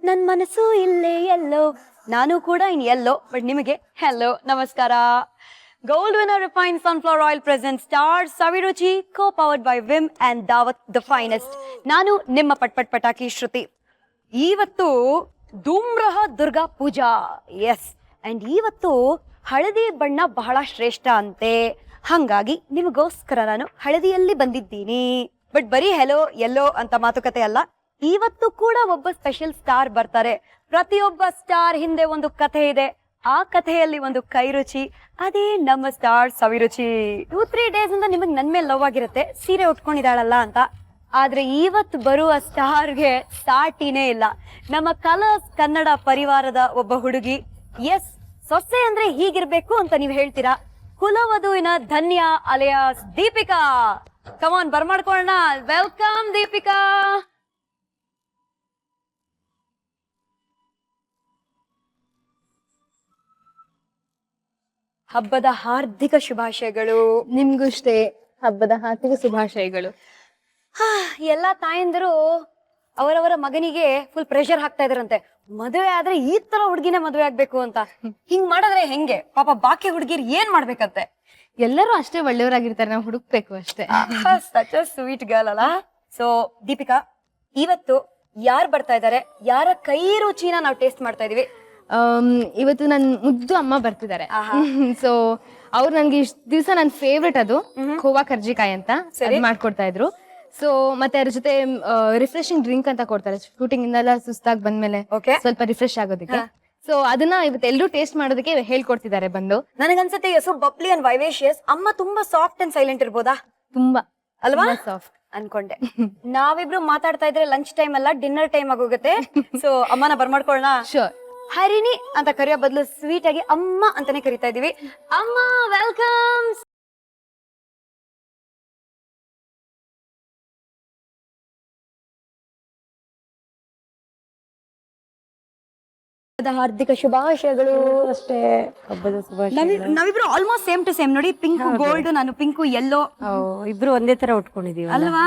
ನನ್ ಮನಸ್ಸು ಇಲ್ಲೇ ಎಲ್ಲೋ, ನಾನು ಕೂಡ ಇನ್ ಎಲ್ಲೋ, ಬಟ್ ನಿಮಗೆ ಹೆಲೋ ನಮಸ್ಕಾರ. Gold winner refined sunflower oil present star Saviruchi, co powered by Vim and Daawat the finest. ನಾನು ನಿಮ್ಮ ಪಟ್ಪಟ್ ಪಟಾಕಿ ಶ್ರುತಿ. ಇವತ್ತು ಧೂಮ್ರಹ ದುರ್ಗಾ ಪೂಜಾ, ಎಸ್. ಅಂಡ್ ಇವತ್ತು ಹಳದಿ ಬಣ್ಣ ಬಹಳ ಶ್ರೇಷ್ಠ ಅಂತೆ, ಹಂಗಾಗಿ ನಿಮಗೋಸ್ಕರ ನಾನು ಹಳದಿಯಲ್ಲಿ ಬಂದಿದ್ದೀನಿ. ಬಟ್ ಬರೀ ಹೆಲೋ ಎಲ್ಲೋ ಅಂತ ಮಾತುಕತೆ ಅಲ್ಲ, ಇವತ್ತು ಕೂಡ ಒಬ್ಬ ಸ್ಪೆಷಲ್ ಸ್ಟಾರ್ ಬರ್ತಾರೆ. ಪ್ರತಿಯೊಬ್ಬ ಸ್ಟಾರ್ ಹಿಂದೆ ಒಂದು ಕಥೆ ಇದೆ, ಆ ಕಥೆಯಲ್ಲಿ ಒಂದು ಕೈ ರುಚಿ, ಅದೇ ನಮ್ಮ ಸ್ಟಾರ್ ಸವಿರುಚಿ. 2-3 ಡೇಸ್ ಇಂದ ನಿಮಗ್ ನನ್ ಮೇಲೆ ಲವ್ ಆಗಿರುತ್ತೆ, ಸೀರೆ ಉಟ್ಕೊಂಡಿದ್ದಾಳಲ್ಲ ಅಂತ. ಆದ್ರೆ ಇವತ್ತು ಬರುವ ಸ್ಟಾರ್ಗೆ ಸಾಟಿನೇ ಇಲ್ಲ. ನಮ್ಮ ಕಲರ್ಸ್ ಕನ್ನಡ ಪರಿವಾರದ ಒಬ್ಬ ಹುಡುಗಿ. ಎಸ್, ಸೊಸೆ ಅಂದ್ರೆ ಹೀಗಿರ್ಬೇಕು ಅಂತ ನೀವ್ ಹೇಳ್ತೀರಾ. ಕುಲವಧುವಿನ ಧನ್ಯ ಅಲಿಯಾಸ್ ದೀಪಿಕಾ. ಕಮಾನ್, ಬರ್ಮಾಡ್ಕೊಳ್ಳೋಣ. ವೆಲ್ಕಮ್ ದೀಪಿಕಾ. ಹಬ್ಬದ ಹಾರ್ದಿಕ ಶುಭಾಶಯಗಳು. ನಿಮ್ಗಷ್ಟೇ ಹಬ್ಬದ ಹಾರ್ದಿಕ ಶುಭಾಶಯಗಳು. ಎಲ್ಲಾ ತಾಯಂದಿರು ಅವರವರ ಮಗನಿಗೆ ಫುಲ್ ಪ್ರೆಷರ್ ಹಾಕ್ತಾ ಇದ್ರಂತೆ, ಮದುವೆ ಆದ್ರೆ ಈ ತರ ಹುಡುಗಿನೇ ಮದುವೆ ಆಗ್ಬೇಕು ಅಂತ. ಹಿಂಗ್ ಮಾಡಿದ್ರೆ ಹೆಂಗೆ? ಪಾಪ ಬಾಕಿ ಹುಡುಗಿರ್ ಏನ್ ಮಾಡ್ಬೇಕಂತೆ? ಎಲ್ಲರೂ ಅಷ್ಟೇ ಒಳ್ಳೆಯವರಾಗಿರ್ತಾರೆ, ನಾವು ಹುಡುಕ್ಬೇಕು ಅಷ್ಟೇ. ಸಚ್ ಅ ಸ್ವೀಟ್ ಗರ್ಲ್ ಅಲ್ಲ. ಸೊ ದೀಪಿಕಾ, ಇವತ್ತು ಯಾರು ಬರ್ತಾ ಇದಾರೆ, ಯಾರ ಕೈ ರುಚಿನ ನಾವು ಟೇಸ್ಟ್ ಮಾಡ್ತಾ ಇದೀವಿ? ಇವತ್ತು ನನ್ ಮುದ್ದು ಅಮ್ಮ ಬರ್ತಿದ್ದಾರೆ. ಸೊ ಅವ್ರು ನನ್ಗೆ ಇಷ್ಟ ದಿವಸ ನನ್ ಫೇವ್ರೆಟ್ ಅದು ಖೋವಾ ಕರ್ಜಿಕಾಯಿ ಅಂತ ಮಾಡ್ಕೊಡ್ತಾ ಇದ್ರು. ಸೊ ಮತ್ತೆ ಅದ್ರ ಜೊತೆ ರಿಫ್ರೆಶಿಂಗ್ ಡ್ರಿಂಕ್ ಅಂತ ಕೊಡ್ತಾರೆ, ಶೂಟಿಂಗ್ ಇಂದೆಲ್ಲ ಸುಸ್ತಾಗಿ ಬಂದ್ಮೇಲೆ ಸ್ವಲ್ಪ ರಿಫ್ರೆಶ್ ಆಗೋದಕ್ಕೆ. ಸೊ ಅದನ್ನ ಇವತ್ತು ಎಲ್ಲರೂ ಟೇಸ್ಟ್ ಮಾಡೋದಕ್ಕೆ ಹೇಳ್ಕೊಡ್ತಿದ್ದಾರೆ ಬಂದು. ನನಗನ್ಸುತ್ತೆ ಯಸು ಬಬ್ಲಿ ಅಂಡ್ ವೈವೇಶಿಯಸ್. ಅಮ್ಮ ತುಂಬಾ ಸಾಫ್ಟ್ ಅಂಡ್ ಸೈಲೆಂಟ್ ಇರ್ಬೋದಾ? ತುಂಬಾ ಅಲ್ವಾ? ಸಾಫ್ಟ್ ಅನ್ಕೊಂಡೆ. ನಾವಿಬ್ರು ಮಾತಾಡ್ತಾ ಇದ್ರೆ ಲಂಚ್ ಟೈಮ್ ಅಲ್ಲ, ಡಿನ್ನರ್ ಟೈಮ್ ಆಗೋಗುತ್ತೆ. ಸೊ ಅಮ್ಮನ ಬರ್ಮಾಡ್ಕೊಳ್ಳೋಣ. ಶೋರ್. ಹರಿಣಿ ಅಂತ ಕರೆಯೋ ಬದಲು ಸ್ವೀಟ್ ಆಗಿ ಅಮ್ಮ ಅಂತಾನೆ ಕರಿತಾ ಇದೀವಿ. ಅಮ್ಮ ವೆಲ್ಕಮ್. ಹಾರ್ದಿಕ ಶುಭಾಶಯಗಳು. ಅಷ್ಟೇ, ಹಬ್ಬದ ಶುಭಾಶಯ. ನಾವಿಬ್ರು ಆಲ್ಮೋಸ್ಟ್ ಸೇಮ್ ಟು ಸೇಮ್ ನೋಡಿ. ಪಿಂಕ್ ಗೋಲ್ಡ್, ನಾನು ಪಿಂಕು ಯೆಲ್ಲೋ, ಇಬ್ರು ಒಂದೇ ತರ ಉಟ್ಕೊಂಡಿದೀವಿ ಅಲ್ವಾ?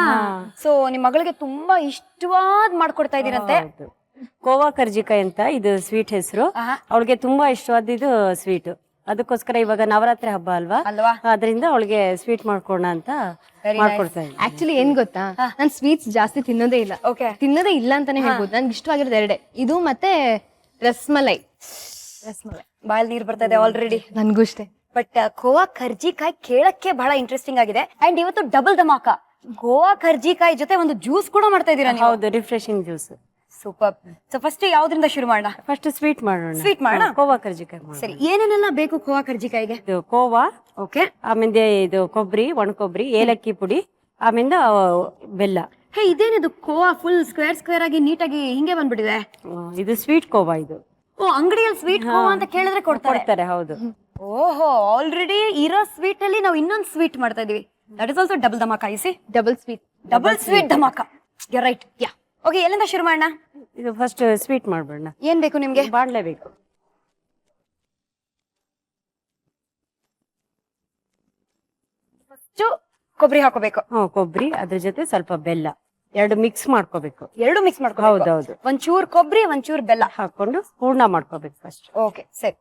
ಸೊ ನಿಮ್ ಮಗಳಿಗೆ ತುಂಬಾ ಇಷ್ಟವಾದ್ ಮಾಡ್ಕೊಡ್ತಾ ಇದೀರಂತೆ. ಕೋವಾ ಕರ್ಜಿಕಾಯಿ ಅಂತ ಇದು ಸ್ವೀಟ್ ಹೆಸರು. ಅವಳಿಗೆ ತುಂಬಾ ಇಷ್ಟವಾದಿದ್ದು ಸ್ವೀಟ್, ಅದಕ್ಕೋಸ್ಕರ ಇವಾಗ ನವರಾತ್ರಿ ಹಬ್ಬ ಅಲ್ವಾ, ಅದರಿಂದ ಅವಳಿಗೆ ಸ್ವೀಟ್ ಮಾಡ್ಕೊಡೋಣ ಅಂತ ಮಾಡ್ಕೊಡ್ತಾ ಇದ್ದೀನಿ. ಆಕ್ಚುಲಿ ಏನ್ ಗೊತ್ತಾ, ನಾನ್ ಸ್ವೀಟ್ಸ್ ಜಾಸ್ತಿ ತಿನ್ನೋದೇ ಇಲ್ಲ. ತಿನ್ನೋದೇ ಇಲ್ಲ ಅಂತಾನೆ ಹೇಳ್ಬೋದು. ನನ್ಗೆ ಇಷ್ಟವಾಗಿರೋದು ಎರಡೇ, ಇದು ಮತ್ತೆ ರಸ್ಮಲೈ. ಬಾಯಲ್ಲಿ ನೀರ್ ಬರ್ತಾ ಇದೆ ಆಲ್ರೆಡಿ. ನನ್ಗೂ ಅಷ್ಟೇ. ಬಟ್ ಗೋವಾ ಕರ್ಜಿಕಾಯಿ ಕೇಳಕ್ಕೆ ಬಹಳ ಇಂಟ್ರೆಸ್ಟಿಂಗ್ ಆಗಿದೆ. ಅಂಡ್ ಇವತ್ತು ಡಬಲ್ ಧಮಾಕ, ಗೋವಾ ಕರ್ಜಿಕಾಯಿ ಜೊತೆ ಒಂದು ಜ್ಯೂಸ್ ಕೂಡ ಮಾಡ್ತಾ ಇದೀರಾ ನೀವು? ಹೌದು, refreshing juice. Super. So first ಯಾವ್ದ್ರಿಂದ ಶುರು ಮಾಡೋಣ? ಫಸ್ಟ್ ಸ್ವೀಟ್ ಮಾಡೋಣ. ಸ್ವೀಟ್ ಮಾಡೋಣ. ಕೋವಾ ಕರ್ಜಿಕಾಯಿ ಮಾಡೋಣ. ಸರಿ, ಏನೇನೆಲ್ಲ ಬೇಕು ಗೋವಾ ಕರ್ಜಿಕಾಯಿಗೆ? ಇದು ಕೋವಾ, ಓಕೆ. ಆಮೇಲೆ ಇದು ಕೊಬ್ಬರಿ, ಒಣ ಕೊಬ್ಬರಿ, ಏಲಕ್ಕಿ ಪುಡಿ, ಆಮೇಲೆ ಬೆಲ್ಲ. ಹೇ, ಇದೇನಿದು ಕೋವಾ ಫುಲ್ ಸ್ಕ್ವೇರ್ ಸ್ಕ್ವೇರ್ ಆಗಿ ನೀಟಾಗಿ ಹಿಂಗೆ ಬಂದ್ಬಿಟ್ಟಿದೆ? ಇದು ಸ್ವೀಟ್ ಕೋವಾ. ಇದು ಅಂಗಡಿಯಲ್ಲಿ ಸ್ವೀಟ್ ಕೋವಾ ಅಂತ ಕೇಳಿದ್ರೆ ಕೊಡ್ತಾರೆ. ಹೌದು. ಓಹೋ, ಆಲ್ರೆಡಿ ಇರೋ ಸ್ವೀಟ್ ಅಲ್ಲಿ ನಾವು ಇನ್ನೊಂದು ಸ್ವೀಟ್ ಮಾಡ್ತಾ ಇದೀವಿ. That is also double dhamaka. ಇಸಿ double sweet dhamaka. You right. Yeah, okay. ಎಲ್ಲಿಂದ ಶುರು ಮಾಡೋಣ? ಇದು ಫಸ್ಟ್ ಸ್ವೀಟ್ ಮಾಡ್ಬೇಡ. ಏನ್ ಬೇಕು ನಿಮ್ಗೆ? ಬಾಣ್ಲೆ ಬೇಕು. ಫಸ್ಟ್ ಕೊಬ್ಬರಿ ಹಾಕೋಬೇಕು. ಕೊಬ್ಬರಿ, ಅದ್ರ ಜೊತೆ ಸ್ವಲ್ಪ ಬೆಲ್ಲ, ಎರಡು ಮಿಕ್ಸ್ ಮಾಡ್ಕೋಬೇಕು. ಎರಡು ಮಿಕ್ಸ್ ಮಾಡ್ಕೊ. ಹೌದೌದು. ಒಂಚೂರ್ ಕೊಬ್ಬರಿ, ಒಂಚೂರ್ ಬೆಲ್ಲ ಹಾಕೊಂಡು ಹೂರ್ಣ ಮಾಡ್ಕೋಬೇಕು ಫಸ್ಟ್. ಓಕೆ, ಸರಿ.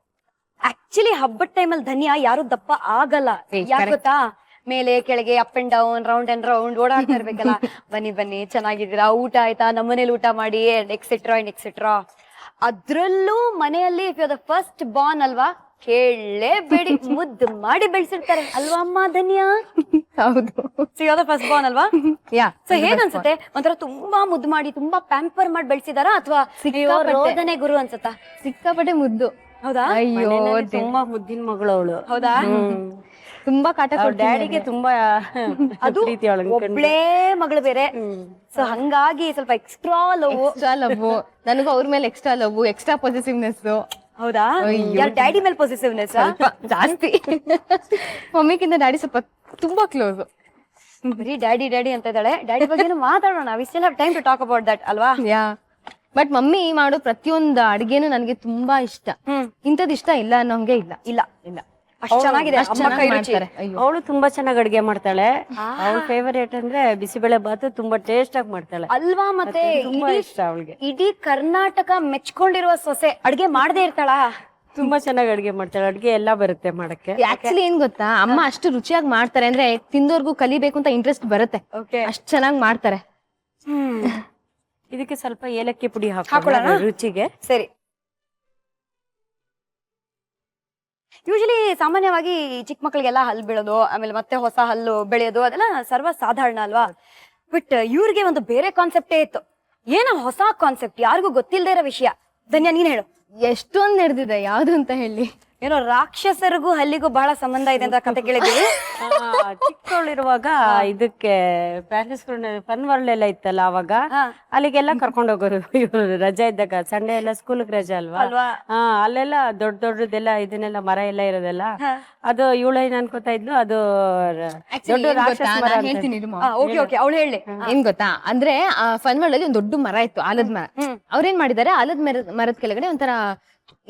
ಆಕ್ಚುಲಿ ಹಬ್ಬದ ಟೈಮಲ್ಲಿ ಧನ್ಯ ಯಾರು ದಪ್ಪ ಆಗಲ್ಲ. ಯಾಕೆ ಗೊತ್ತಾ? ಮೇಲೆ ಕೆಳಗೆ, up and down, round and round ಓಡಾಡ್ತಾ ಇರ್ಬೇಕಲ್ಲ. ಬನ್ನಿ ಬನ್ನಿ, ಚೆನ್ನಾಗಿದ್ದೀರಾ, ಊಟ ಆಯ್ತಾ, ನಮ್ಮನೇಲಿ ಊಟ ಮಾಡಿ, ಎಕ್ಸೆಟ್ರಾ ಅಂಡ್ ಎಕ್ಸೆಟ್ರಾ. ಅದ್ರಲ್ಲೂ ಮನೆಯಲ್ಲಿ if you the first born ಅಲ್ವಾ, ಕೇಳಲೇಬೇಡಿ, ಮುದ್ದು ಮಾಡಿ ಬೆಳೆಸಿರ್ತಾರೆ ಅಲ್ವಾ ಅಮ್ಮ ಧನ್ಯ? ಹೌದು. So you the first born ಅಲ್ವಾ? ಯಾ. ಸೊ ಹೇಗನ್ಸುತ್ತೆ? ಒಂಥರ ತುಂಬಾ ಮುದ್ದು ಮಾಡಿ, ತುಂಬಾ ಪ್ಯಾಂಪರ್ ಮಾಡಿ ಬೆಳೆಸಿದಾರ, ಅಥವಾ ರೋದನೆ ಗುರು ಅನ್ಸುತ್ತಾ? ಸಿಕ್ಕಾಪಟ್ಟೆ ಮುದ್ದು. ಹೌದಾ? ಅಯ್ಯೋ, ತುಂಬಾ ಮುದ್ದಿನ ಮಗಳು ಅವಳು. ಹೌದಾ? ತುಂಬಾ ಕಾಟ. ಡ್ಯಾಡಿಗೆ ತುಂಬಾ ಅದು ಒಬ್ಳೇ ಮಗಳು ಬೇರೆ. ಸೊ ಹಂಗಾಗಿ ಸ್ವಲ್ಪ ಎಕ್ಸ್ಟ್ರಾ ಲವ್. ನನಗೂ ಅವ್ರ ಮೇಲೆ ಎಕ್ಸ್ಟ್ರಾ ಲವ್, ಎಕ್ಸ್ಟ್ರಾ ಪೊಸೆಸಿವ್ನೆಸ್. ಹೌದಾ? ಯಾರ್ ಡ್ಯಾಡಿ ಮೇಲೆ ಪೊಸೆಸಿವ್ನೆಸ್ ಜಾಸ್ತಿ. ಮಮ್ಮಿಗಿಂತ ಡ್ಯಾಡಿ ಸ್ವಲ್ಪ ತುಂಬಾ ಕ್ಲೋಸ್. ಬರೀ ಡ್ಯಾಡಿ ಡ್ಯಾಡಿ ಅಂತ ಇದ್ದಾಳೆ. ಡ್ಯಾಡಿ ಬಗ್ಗೆ ಮಾತಾಡೋಣ. We still have time to talk about that ಅಲ್ವಾ? ಯಾ. ಬಟ್ ಮಮ್ಮಿ ಮಾಡೋ ಪ್ರತಿಯೊಂದು ಅಡಿಗೆನು ನನಗೆ ತುಂಬಾ ಇಷ್ಟ. ಇಂಥದ್ದು ಇಷ್ಟ ಇಲ್ಲ ಅನ್ನೋಂಗೆ ಇಲ್ಲ. ಇಲ್ಲ ಇಲ್ಲ. ಅಷ್ಟ್ ಚೆನ್ನಾಗಿದೆ ಅಷ್ಟ್ ಅಮ್ಮ ಚೆನ್ನಾಗ್ ಕೈ ರುಚಿ. ಮಾಡ್ತಾರೆ. ಅಯ್ಯೋ. ಅವಳು ತುಂಬಾ ಚೆನ್ನಾಗಿ ಅಡ್ಗೆ ಮಾಡ್ತಾಳೆ. ಅವಳ ಫೇವರೇಟ್ ಅಂದ್ರೆ ಬಿಸಿಬೇಳೆ ಬಾತು ತುಂಬಾ ಟೇಸ್ಟ್ ಆಗಿ ಮಾಡ್ತಾಳೆ. ಅಲ್ವಾ ಮತ್ತೆ ತುಂಬಾ ಇಡೀ- ಇಷ್ಟ ಅವಳಿಗೆ. ಇಡೀ ಕರ್ನಾಟಕ ಮೆಚ್ಕೊಂಡಿರುವ ಸೊಸೆ ಅಡ್ಗೆ ಮಾಡದೇ ಇರ್ತಾಳ. ತುಂಬಾ ಚೆನ್ನಾಗಿ ಅಡ್ಗೆ ಮಾಡ್ತಾಳೆ. ಅಡ್ಗೆ ಎಲ್ಲಾ ಬರುತ್ತೆ ಮಾಡಕ್ಕೆ. ಆಕ್ಚುಲಿ ಏನ್ ಗೊತ್ತಾ, ಅಮ್ಮ ಅಷ್ಟು ರುಚಿಯಾಗಿ ಮಾಡ್ತಾರೆ ಅಂದ್ರೆ ತಿಂದೋರ್ಗು ಕಲಿಬೇಕು ಅಂತ ಇಂಟ್ರೆಸ್ಟ್ ಬರುತ್ತೆ. ಓಕೆ ಅಷ್ಟ್ ಚೆನ್ನಾಗ್ ಮಾಡ್ತಾರೆ. ಇದಕ್ಕೆ ಸ್ವಲ್ಪ ಏಲಕ್ಕಿ ಪುಡಿ ಹಾಕೊಳ್ಳೋಣ? ಹಾಕೊಳ್ಳೋಣ ರುಚಿಗೆ. ಸರಿ. ಯೂಶಲಿ ಸಾಮಾನ್ಯವಾಗಿ ಚಿಕ್ಕ ಮಕ್ಕಳಿಗೆಲ್ಲ ಹಲ್ಲು ಬೀಳೋದು, ಆಮೇಲೆ ಮತ್ತೆ ಹೊಸ ಹಲ್ಲು ಬೆಳೆಯೋದು ಅದೆಲ್ಲ ಸರ್ವ ಸಾಧಾರಣ ಅಲ್ವಾ. ಬಟ್ ಇವ್ರಿಗೆ ಒಂದು ಬೇರೆ ಕಾನ್ಸೆಪ್ಟೇ ಇತ್ತು. ಏನೋ ಹೊಸ ಕಾನ್ಸೆಪ್ಟ್, ಯಾರಿಗೂ ಗೊತ್ತಿಲ್ಲದೆ ಇರೋ ವಿಷಯ. ಧನ್ಯ, ನೀನ್ ಹೇಳು. ಎಷ್ಟೊಂದ್ ನಡೆದಿದೆ, ಯಾವ್ದು ಅಂತ ಹೇಳಿ. ಏನೋ ರಾಕ್ಷಸರಿಗೂ ಹಲ್ಲಿಗೂ ಬಹಳ ಸಂಬಂಧ ಇದೆ ಅಂತ ಕತೆ ಕೇಳಿದ್ವಿ. ಚಿಕ್ಕವಳಿರುವಾಗ ಇದಕ್ಕೆ ಪ್ಯಾಲೇಸ್ ಫನ್ ವರ್ಲ್ಡ್ ಎಲ್ಲ ಇತ್ತಲ್ಲ ಅವಾಗ, ಅಲ್ಲಿಗೆಲ್ಲ ಕರ್ಕೊಂಡು ಹೋಗೋರು ಇವ್ರು ರಜಾ ಇದ್ದಾಗ. ಸಂಡೇ ಎಲ್ಲ ಸ್ಕೂಲ್ ರಜಾ ಅಲ್ವಾ. ಅಲ್ಲೆಲ್ಲ ದೊಡ್ಡ ದೊಡ್ಡದೆಲ್ಲ ಇದನ್ನೆಲ್ಲ ಮರ ಎಲ್ಲ ಇರೋದೆಲ್ಲ ಅದು ಇವಳೇನ್ ಅನ್ಕೋತಾ ಇದ್ಲು, ಅದು ದೊಡ್ಡ ರಾಕ್ಷಸ ಮರ ಅಂತ. ಹೇಳ್ತೀನಿ ಇರು ಮಾ. ಓಕೆ ಓಕೆ, ಅವಳು ಹೇಳಿ. ಏನ್ ಗೊತ್ತಾ ಅಂದ್ರೆ ಫನ್ ವರ್ಲ್ಡ್ ಅಲ್ಲಿ ಒಂದ್ ದೊಡ್ಡ ಮರ ಇತ್ತು, ಆಲದ ಮರ. ಅವ್ರೇನ್ ಮಾಡಿದಾರೆ, ಆಲದ ಮರದ ಕೆಳಗಡೆ ಒಂಥರ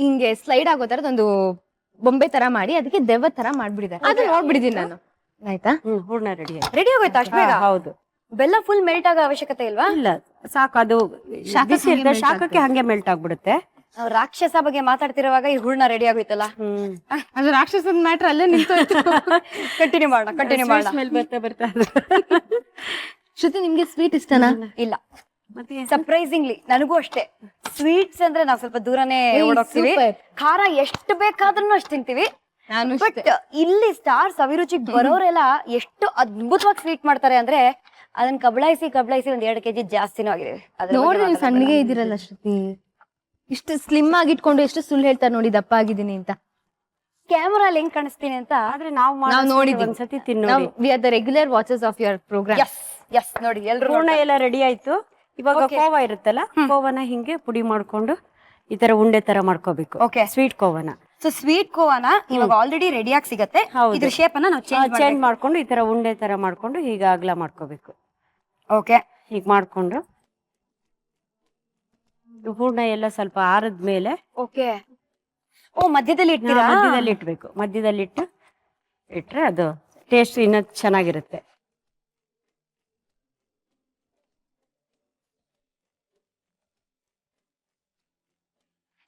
ಹಿಂಗೆ ಸ್ಲೈಡ್ ಆಗೋ ತರದ್ ಒಂದು ಬೊಂಬೆ ತರ ಮಾಡಿ ಅದಕ್ಕೆ ದೆವ್ವ ತರ ಮಾಡ್ಬಿಡಿದಾರೆ. ಅದು ನೋಡ್ಬಿಡಿದೀನಿ ನಾನು. ಆಯ್ತಾ? ಹೂರ್ಣ ರೆಡಿ ರೆಡಿ ಆಗೋಯ್ತಾ ಅಷ್ಟು ಬೇಗ? ಹೌದು. ಬೆಲ್ಲ ಫುಲ್ ಮೆಲ್ಟ್ ಆಗೋ ಅವಶ್ಯಕತೆ ಇಲ್ವಾ? ಇಲ್ಲ, ಸಾಕು. ಅದು ಬಿಸಿ ಇರ್ತದೆ, ಶಾಖಕ್ಕೆ ಹಂಗೆ ಮೆಲ್ಟ್ ಆಗ್ಬಿಡುತ್ತೆ. ನಾವು ರಾಕ್ಷಸ ಬಗ್ಗೆ ಮಾತಾಡ್ತಿರುವಾಗ ಈ ಹೂರ್ಣ ರೆಡಿ ಆಗೋಯ್ತಲ್ಲ. ಅದು ರಾಕ್ಷಸದ ಮ್ಯಾಟ್ರ್ ಅಲ್ಲೇ ನಿಂತೋಯ್ತು. ಕಂಟಿನ್ಯೂ ಮಾಡೋಣ. ಸ್ಮೆಲ್ ಬರ್ತಾ ಶ್ರುತಿ, ನಿಮ್ಗೆ ಸ್ವೀಟ್ ಇಷ್ಟನಾ? ಇಲ್ಲ, ಮತ್ತೆ ಸರ್ಪ್ರೈಸಿಂಗ್ಲಿ ನನಗೂ ಅಷ್ಟೇ. ಸ್ವೀಟ್ಸ್ ಅಂದ್ರೆ ನಾವು ಸ್ವಲ್ಪ ದೂರನೇ ಓಡೋಗ್ತೀವಿ. super. ಖಾರ ಎಷ್ಟು ಬೇಕಾದ್ರೂ ಅಷ್ಟು ತಿಂತೀವಿ. ನಾನು ಬಟ್ ಇಲ್ಲಿ ಸ್ಟಾರ್ ಸವಿರುಚಿಗೆ ಬರೋರೆಲ್ಲ ಎಷ್ಟು ಅದ್ಭುತವಾಗಿ ಸ್ವೀಟ್ ಮಾಡ್ತಾರೆ ಅಂದ್ರೆ ಅದನ್ನ ಕಬಳಾಯಿಸಿ ಒಂದ್ 2 kg ಜಾಸ್ತಿನೂ ಆಗಿದೆ. ನೋಡಿ, ನೀವು ಸಣ್ಣಗೆ ಇದ್ದೀರಲ್ಲ ಶ್ರುತಿ. ಇಷ್ಟು ಸ್ಲಿಮ್ ಆಗಿ ಇಟ್ಕೊಂಡು ಎಷ್ಟು ಸುಳ್ಳು ಹೇಳ್ತಾರೆ ನೋಡಿ, ದಪ್ಪ ಆಗಿದ್ದೀನಿ ಅಂತ. ಕ್ಯಾಮರಾ ಹೆಂಗ್ ಕಾಣಿಸ್ತೀನಿ ಅಂತ. ಆದ್ರೆ ನಾವು ನೋಡಿದ್ವಿ ಒಂದ್ಸತಿ ತಿನ್ನೋಡಿ. We are the regular watchers of your programme. Yes ನೋಡಿ, ಎಲ್ರು ಹೂರ್ಣ ಎಲ್ಲ ರೆಡಿ ಆಯ್ತು. ಇವಾಗ ಕೋವಾ ಇರುತ್ತಲ್ಲ, ಕೋವನ ಹಿಂಗೆ ಪುಡಿ ಮಾಡ್ಕೊಂಡು ಈ ತರ ಉಂಡೆ ತರ ಮಾಡ್ಕೋಬೇಕು. ಓಕೆ, ಸ್ವೀಟ್ ಕೋವನ. ಸೊ ಸ್ವೀಟ್ ಕೋವಾನ ಇವಾಗ ಆಲ್ರೆಡಿ ರೆಡಿಯಾಗಿ ಸಿಗತ್ತೆ. ಇದ್ರ ಶೇಪ್ ಅನ್ನ ನಾವು ಚೇಂಜ್ ಮಾಡ್ಕೊಂಡು ಈ ತರ ಉಂಡೆ ತರ ಮಾಡ್ಕೊಂಡು ಹೀಗೆ ಅಗಲ ಮಾಡ್ಕೋಬೇಕು. ಓಕೆ, ಹೀಗ್ ಮಾಡ್ಕೊಂಡು ಹೂರ್ಣ ಎಲ್ಲ ಸ್ವಲ್ಪ ಆರದ್ಮೇಲೆ ಓಕೆ. ಓ, ಮಧ್ಯದಲ್ಲಿ ಇಡ್ತೀರಾ? ಮಧ್ಯದಲ್ಲಿ ಇಟ್ಬೇಕು. ಮಧ್ಯದಲ್ಲಿ ಇಟ್ರೆ ಅದು ಟೇಸ್ಟ್ ಇನ್ನೂ ಚೆನ್ನಾಗಿರುತ್ತೆ.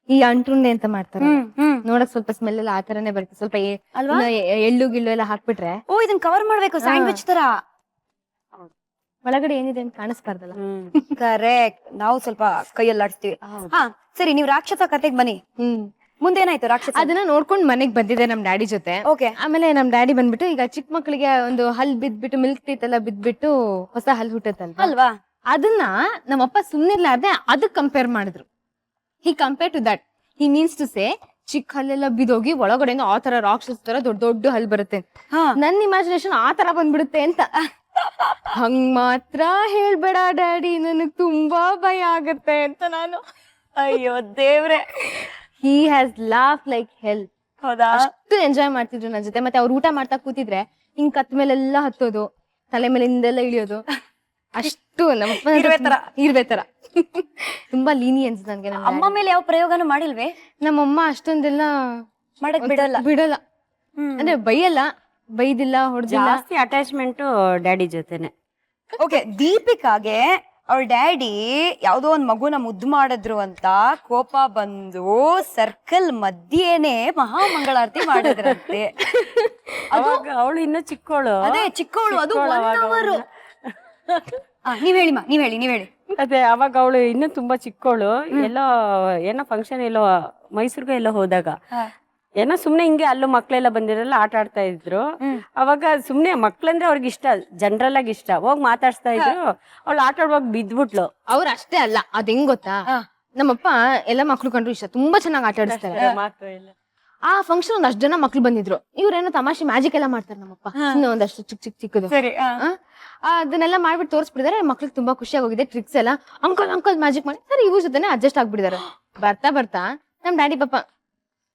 ಈ ಅಂಟುಂಡೆ ಅಂತ ಮಾಡ್ತಾರೆ, ನೋಡಕ್ ಸ್ವಲ್ಪ ಸ್ಮೆಲ್ ಎಲ್ಲ ಆ ತರನೇ ಬರುತ್ತೆ. ಸ್ವಲ್ಪ ಎಳ್ಳು ಗಿಳ್ಳು ಎಲ್ಲ ಹಾಕ್ಬಿಟ್ರೆ. ಓ, ಇದನ್ನ ಕವರ್ ಮಾಡ್ಬೇಕು ಸ್ಯಾಂಡ್ವಿಚ್ ತರ. ಒಳಗಡೆ ಏನಿದೆ ಅಂತ ಕಾಣಿಸ್ಬಾರ್ದಲ್ಲ. ಕರೆಕ್ಟ್. ನಾವು ಸ್ವಲ್ಪ ಕೈಯಲ್ಲಿ ಆಡಿಸ್ತೀವಿ. ಹಾ ಸರಿ, ನೀವು ರಾಕ್ಷಸ ಕತೆಗೆ ಬನ್ನಿ. ಮುಂದೇನಾಯ್ತು ರಾಕ್ಷಸ? ಅದನ್ನ ನೋಡ್ಕೊಂಡ್ ಮನೆಗ್ ಬಂದಿದೆ ನಮ್ ಡ್ಯಾಡಿ ಜೊತೆ. ಓಕೆ. ಆಮೇಲೆ ನಮ್ ಡ್ಯಾಡಿ ಬಂದ್ಬಿಟ್ಟು, ಈಗ ಚಿಕ್ಕ ಮಕ್ಳಿಗೆ ಒಂದು ಹಲ್ ಬಿದ್ಬಿಟ್ಟು ಮಿಲ್ಕ್ ಟೀತ್ ಎಲ್ಲ ಬಿದ್ಬಿಟ್ಟು ಹೊಸ ಹಲ್ ಹುಟ್ಟತ್ತಲ್ವಾ, ಅಲ್ವಾ, ಅದನ್ನ ನಮ್ಮಪ್ಪ ಸುಮ್ನಿರ್ಲಾರ್ದೆ ಅದಕ್ ಕಂಪೇರ್ ಮಾಡಿದ್ರು. He compare to that. He means to say, ಚಿಕ್ಕ ಹಲ್ಲೆಲ್ಲ ಬಿದೋಗಿ ಒಳಗಡೆಯಿಂದ ಆ ತರ ರಾಕ್ಷಸ ತರ ದೊಡ್ಡ ದೊಡ್ಡ ಹಲ್ ಬರುತ್ತೆ. ನನ್ ಇಮ್ಯಾಜಿನೇಷನ್ ಆ ತರ ಬಂದ್ಬಿಡುತ್ತೆ ಅಂತ. ಹಂಗ್ ಮಾತ್ರ ಹೇಳ್ಬೇಡ ಡ್ಯಾಡಿ, ನನಗ್ ತುಂಬಾ ಭಯ ಆಗತ್ತೆ ಅಂತ ನಾನು. ಅಯ್ಯೋ ದೇವ್ರೆ. ಹಿ ಹ್ಯಾಸ್ ಲಾಫ್ ಲೈಕ್ ಹೆಲ್. ಹೌದಾ? ಅಷ್ಟು ಎಂಜಾಯ್ ಮಾಡ್ತಿದ್ರು ನನ್ನ ಜೊತೆ. ಮತ್ತೆ ಅವ್ರು ಊಟ ಮಾಡ್ತಾ ಕೂತಿದ್ರೆ ಹಿಂಗ್ ಕತ್ ಮೇಲೆಲ್ಲ ಹತ್ತೋದು, ತಲೆ ಮೇಲಿಂದೆಲ್ಲ ಇಳಿಯೋದು. ಅಷ್ಟು ಇರ್ಬೇ ತರ ತುಂಬಾ ಲೀನಿಯನ್ಸ್ ನನ್ಗೆ. ಅಮ್ಮ ಮೇಲೆ ಯಾವ ಪ್ರಯೋಗನೂ ಮಾಡಿಲ್ವೇ? ನಮ್ಮಮ್ಮ ಅಷ್ಟೊಂದೆಲ್ಲ ಮಾಡಕ್ ಬಿಡಲ್ಲ. ಅಂದ್ರೆ ಬೈದಿಲ್ಲ, ಹೊಡೆದಿಲ್ಲ. ಜಾಸ್ತಿ ಅಟ್ಯಾಚ್ಮೆಂಟ್ ಡ್ಯಾಡಿ ಜೊತೆನೆ. ಓಕೆ, ದೀಪಿಕಾಗೆ ಅವ್ರ ಡ್ಯಾಡಿ ಯಾವ್ದೋ ಒಂದ್ ಮಗುನ ಮುದ್ದು ಮಾಡಿದ್ರು ಅಂತ ಕೋಪ ಬಂದು ಸರ್ಕಲ್ ಮಧ್ಯೆನೆ ಮಹಾಮಂಗಳಾರತಿ ಮಾಡಿದ್ರಂತೆ. ಅವಾಗ ಅವಳು ಇನ್ನೂ ಚಿಕ್ಕವಳು. ಅದೇ ಚಿಕ್ಕವಳು, ಅದು 1 hour. ನೀವ್ ಹೇಳಿ. ಅದೇ ಅವಾಗ ಅವಳು ಇನ್ನೂ ತುಂಬಾ ಚಿಕ್ಕವಳು. ಏನೋ ಫಂಕ್ಷನ್ ಎಲ್ಲೋ ಮೈಸೂರ್ಗೆ ಎಲ್ಲೋ ಹೋದಾಗ ಏನೋ ಸುಮ್ನೆ ಹಿಂಗೆ ಅಲ್ಲೂ ಮಕ್ಳೆಲ್ಲ ಬಂದಿರಲ್ಲ, ಆಟ ಆಡ್ತಾ ಇದ್ರು. ಅವಾಗ ಸುಮ್ನೆ ಮಕ್ಳಂದ್ರೆ ಅವ್ರಿಗೆ ಇಷ್ಟ, ಜನರಲ್ ಆಗಿ ಇಷ್ಟ, ಹೋಗ್ ಮಾತಾಡ್ಸ್ತಾ ಇದ್ರು. ಅವಳು ಆಟ ಆಡುವಾಗ ಬಿದ್ಬಿಟ್ಲು. ಅವ್ರ ಅಷ್ಟೇ ಅಲ್ಲ, ಅದ್ ಹೆಂಗ್ ಗೊತ್ತಾ, ನಮ್ಮಪ್ಪ ಎಲ್ಲ ಮಕ್ಳು ಕಂಡ್ರು ಇಷ್ಟ, ತುಂಬಾ ಚೆನ್ನಾಗಿ ಆಟ ಆಡಿಸ್ತಾರೆ. ಆ ಫಂಕ್ಷನ್ ಒಂದ್ ಅಷ್ಟ್ ಜನ ಮಕ್ಳು ಬಂದಿದ್ರು. ಇವ್ರೇನೋ ತಮಾಷೆ ಮ್ಯಾಜಿಕ್ ಎಲ್ಲ ಮಾಡ್ತಾರೆ ನಮ್ಮಪ್ಪ, ಒಂದಷ್ಟು ಚಿಕ್ಕದು. ಅದನ್ನೆಲ್ಲ ಮಾಡ್ಬಿಟ್ಟು ತೋರಿಸ್ಬಿಟ್ಟಿದ್ದಾರೆ. ಮಕ್ಳಿಗೆ ತುಂಬಾ ಖುಷಿಯಾಗಿ ಹೋಗಿದೆ. ಟ್ರಿಕ್ಸ್ ಎಲ್ಲ ಅಂಕಲ್ ಮ್ಯಾಜಿಕ್ ಮಾಡಿ ಸರಿ ಇವ್ರ ಜೊತೆನೆ ಅಡ್ಜಸ್ಟ್ ಆಗ್ಬಿಟ್ಟಿದ್ದಾರೆ. ಬರ್ತಾ ನಮ್ ಡ್ಯಾಡಿ ಪಾಪ